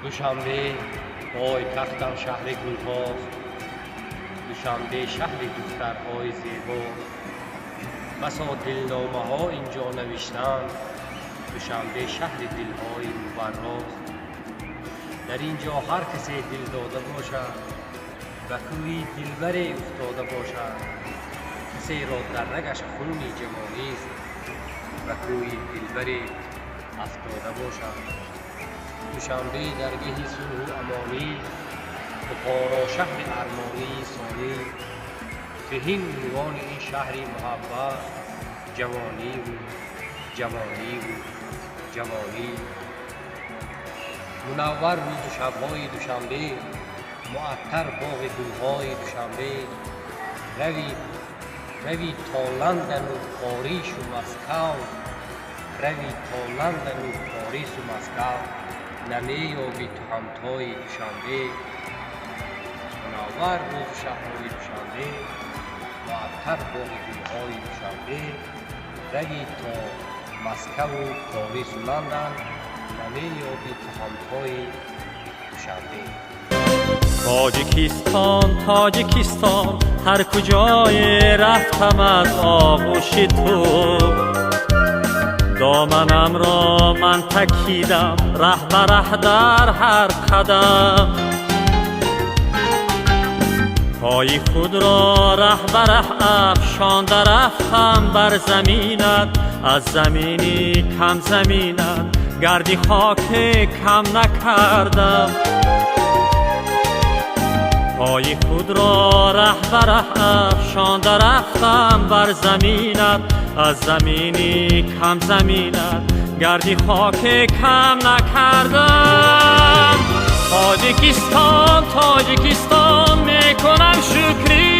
دوشنبه پایتختم شهر گلهاست، دوشنبه شهر دخترهای زیبا. بسا دلنامه ها اینجا نوشتند، دوشنبه شهر دلهای مبراست. در اینجا هر کسی دل داده باشد و کوی دلبر افتاده باشد، کسی را در رگش خون جوانی است و کوی دلبر افتاده باشد. دوشنبه درگه صلح و امانی، بخارا شهر ارمانی ثانی. فهین عنوان این شهر محبت، جوانی و جوانی و جوانی. منور روز و شب‌های دوشنبه، معطر باغ گل‌های دوشنبه. روی تا لندن و پاریس و مسکو، روی تا لندن و پاریس و مسکو. نمی‌یابی تو همتای دوشنبه. منور روز و شب‌های دوشنبه، معطر باغ گل‌های دوشنبه. روی تا مسکو و پاریس و لندن، نمی‌یابی تو همتای دوشنبه. تاجیکستان تاجیکستان، هر کجای رفتم از آغوش تو. دامنم را من تکیدم ره به ره در هر قدم. پای خود را ره به ره افشانده رفتم بر زمینت، از زمینی کم زمینت گردی خاک کم نکردم. پای خود را ره به ره افشانده رفتم بر زمینت، از زمینی کم زمینت گردی خاک کم نکردم. تاجیکستان تاجیکستان، میکنم شکری